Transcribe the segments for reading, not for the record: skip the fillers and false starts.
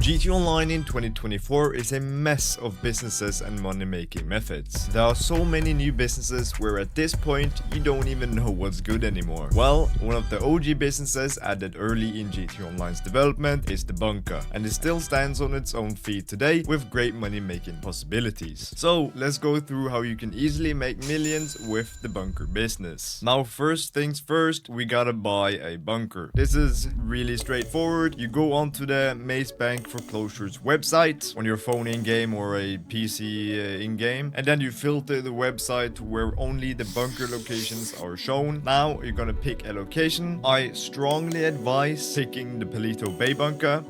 GTA Online in 2024 is a mess of businesses and money-making methods. There are so many new businesses where at this point you don't even know what's good anymore. Well, one of the OG businesses added early in GTA Online's development is the bunker, and it still stands on its own feet today with great money-making possibilities. So let's go through how you can easily make millions with the bunker business. Now first things first, we gotta buy a bunker. This is really straightforward. You go onto the Maze Bank Foreclosure's website on your phone in-game or a PC in-game, and then you filter the website to where only the bunker locations are shown. Now you're gonna pick a location. I strongly advise picking the Palito Bay bunker.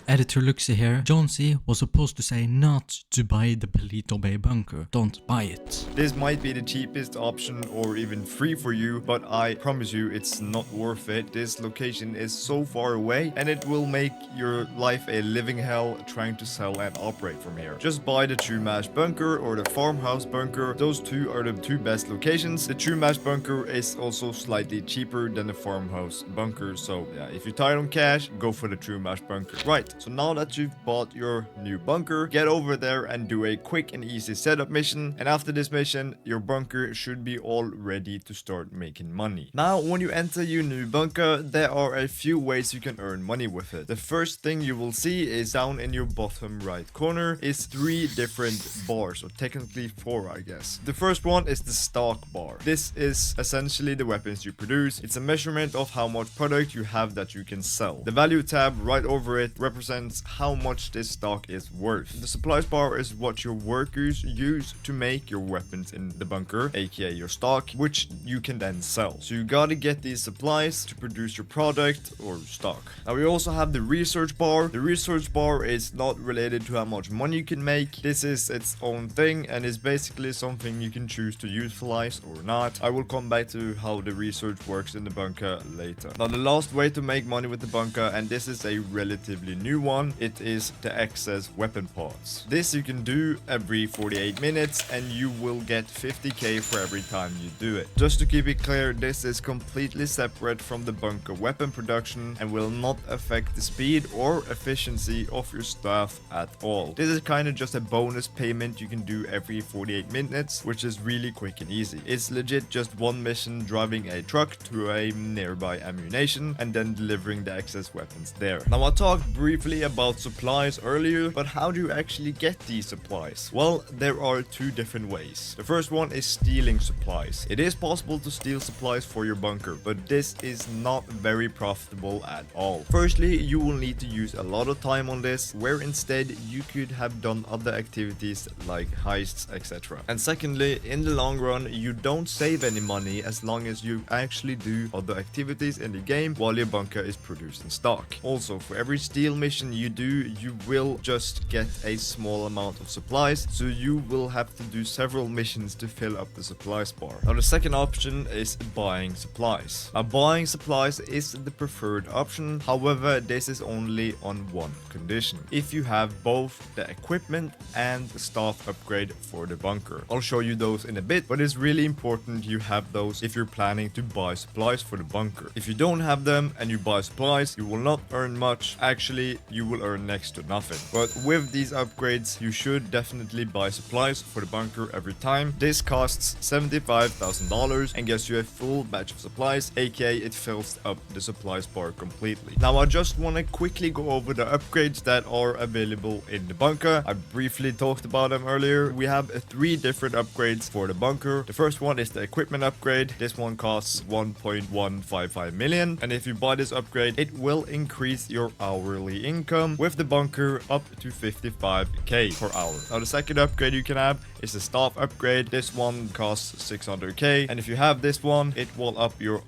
Editor Luxy here. Jonsi was supposed to say not to buy the Palito Bay bunker. Don't buy it. This might be the cheapest option or even free for you, but I promise you it's not worth it. This location is so far away and it will make your life a living hell trying to sell and operate from here. Just buy the True Mash bunker or the Farmhouse bunker. Those two are the two best locations. The True Mash bunker is also slightly cheaper than the Farmhouse bunker, so yeah, if you're tight on cash, go for the True Mash bunker. Right. So now that you've bought your new bunker, get over there and do a quick and easy setup mission. And after this mission, your bunker should be all ready to start making money. Now, when you enter your new bunker, there are a few ways you can earn money with it. The first thing you will see is down in your bottom right corner is 3 different bars, or technically 4, I guess. The first one is the stock bar. This is essentially the weapons you produce. It's a measurement of how much product you have that you can sell. The value tab right over it represents how much this stock is worth. The supplies bar is what your workers use to make your weapons in the bunker, aka your stock, which you can then sell. So you gotta get these supplies to produce your product or stock. Now we also have the research bar. The research bar is not related to how much money you can make. This is its own thing and is basically something you can choose to utilize or not. I will come back to how the research works in the bunker later. Now the last way to make money with the bunker, and this is a relatively new one, it is the excess weapon parts. This you can do every 48 minutes and you will get 50k for every time you do it. Just to keep it clear, this is completely separate from the bunker weapon production and will not affect the speed or efficiency of your staff at all. This is kind of just a bonus payment you can do every 48 minutes, which is really quick and easy. It's legit just one mission, driving a truck to a nearby ammunition and then delivering the excess weapons there. Now I talked briefly about supplies earlier, but how do you actually get these supplies? Well, there are 2 different ways. The first one is stealing supplies. It is possible to steal supplies for your bunker, but this is not very profitable at all. Firstly, you will need to use a lot of time on this, where instead you could have done other activities like heists, etc. And secondly, in the long run, you don't save any money as long as you actually do other activities in the game while your bunker is producing stock. Also, for every steal mission you do, you will just get a small amount of supplies, so you will have to do several missions to fill up the supplies bar. Now the second option is buying supplies. Now buying supplies is the preferred option, however this is only on one condition: if you have both the equipment and the staff upgrade for the bunker. I'll show you those in a bit, but it's really important you have those if you're planning to buy supplies for the bunker. If you don't have them and you buy supplies, you will not earn much. Actually, you will earn next to nothing. But with these upgrades, you should definitely buy supplies for the bunker every time. This costs $75,000 and gets you a full batch of supplies, aka it fills up the supplies bar completely. Now I just want to quickly go over the upgrades that are available in the bunker. I briefly talked about them earlier. We have 3 different upgrades for the bunker. The first one is the equipment upgrade. This one costs 1.155 million, and if you buy this upgrade, it will increase your hourly income with the bunker up to 55k per hour. Now the second upgrade you can have is the staff upgrade. This one costs 600k, and if you have this one, it will up your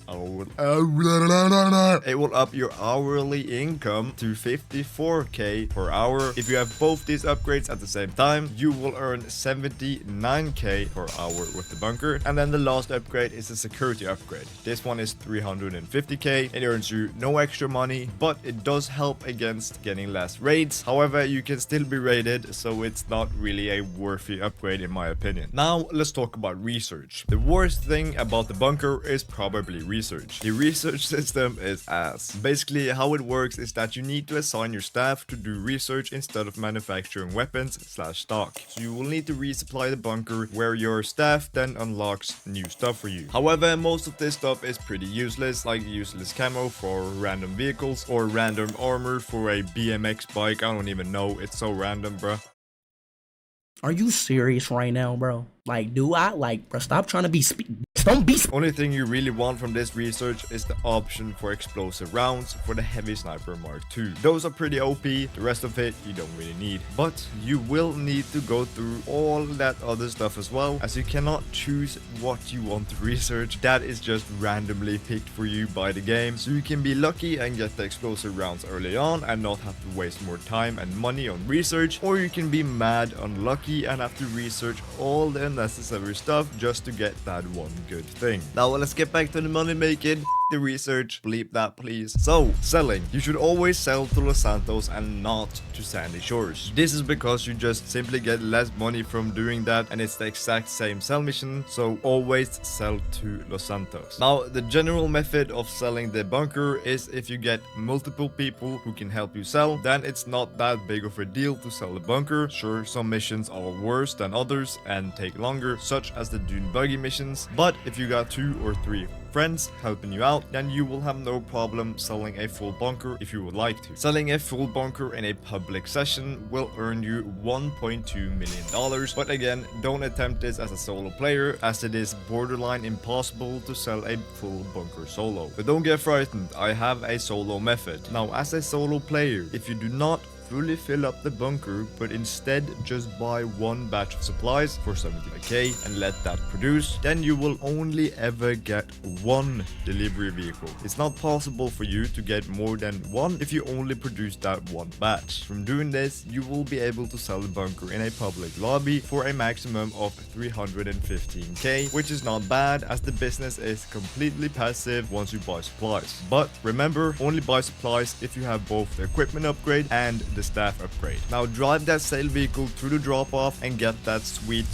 hourly income to 54k per hour. If you have both these upgrades at the same time, you will earn 79k per hour with the bunker. And then the last upgrade is the security upgrade. This one is 350k. It earns you no extra money, but it does help against getting less raids. However, you can still be raided, so it's not really a worthy upgrade in my opinion. Now let's talk about research. The worst thing about the bunker is probably research. The research system is ass. Basically how it works is that you need to assign your staff to do research instead of manufacturing weapons/stock. So you will need to resupply the bunker where your staff then unlocks new stuff for you. However, most of this stuff is pretty useless, like useless camo for random vehicles or random armor for a BMX bike. I don't even know, it's so random, bruh. Are you serious right now, bro? Like, do I? Like, bro, stop trying to be don't be. Only thing you really want from this research is the option for explosive rounds for the heavy sniper Mark II. Those are pretty OP, the rest of it you don't really need. But you will need to go through all that other stuff as well, as you cannot choose what you want to research. That is just randomly picked for you by the game. So you can be lucky and get the explosive rounds early on and not have to waste more time and money on research, or you can be mad unlucky and have to research all the unnecessary stuff just to get that one good thing. Now let's get back to the money making. The research, bleep that please. So, selling. You should always sell to Los Santos and not to Sandy Shores. This is because you just simply get less money from doing that, and it's the exact same sell mission, so always sell to Los Santos. Now, the general method of selling the bunker is if you get multiple people who can help you sell, then it's not that big of a deal to sell the bunker. Sure, some missions are worse than others and take longer, such as the dune buggy missions, but if you got 2 or 3 friends helping you out, then you will have no problem selling a full bunker if you would like to. Selling a full bunker in a public session will earn you $1.2 million, but again, don't attempt this as a solo player, as it is borderline impossible to sell a full bunker solo. But don't get frightened, I have a solo method. Now, as a solo player, if you do not fully fill up the bunker, but instead just buy one batch of supplies for 75k and let that produce, then you will only ever get one delivery vehicle. It's not possible for you to get more than one if you only produce that one batch. From doing this, you will be able to sell the bunker in a public lobby for a maximum of 315k, which is not bad as the business is completely passive once you buy supplies. But remember, only buy supplies if you have both the equipment upgrade and the staff upgrade. Now drive that sale vehicle through the drop-off and get that sweet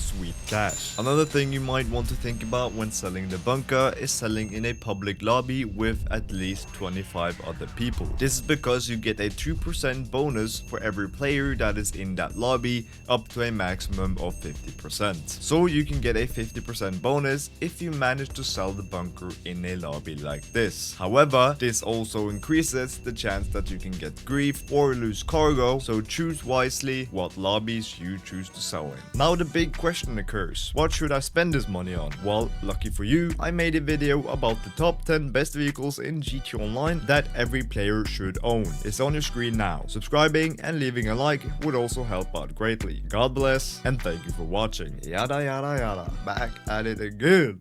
cash. Another thing you might want to think about when selling the bunker is selling in a public lobby with at least 25 other people. This is because you get a 2% bonus for every player that is in that lobby, up to a maximum of 50%. So you can get a 50% bonus if you manage to sell the bunker in a lobby like this. However, this also increases the chance that you can get grief or lose cargo, so choose wisely what lobbies you choose to sell in. Now the big question occurs, what should I spend this money on? Well, lucky for you, I made a video about the top 10 best vehicles in GT Online that every player should own. It's on your screen now. Subscribing and leaving a like would also help out greatly. God bless and thank you for watching. Yada yada yada. Back at it again.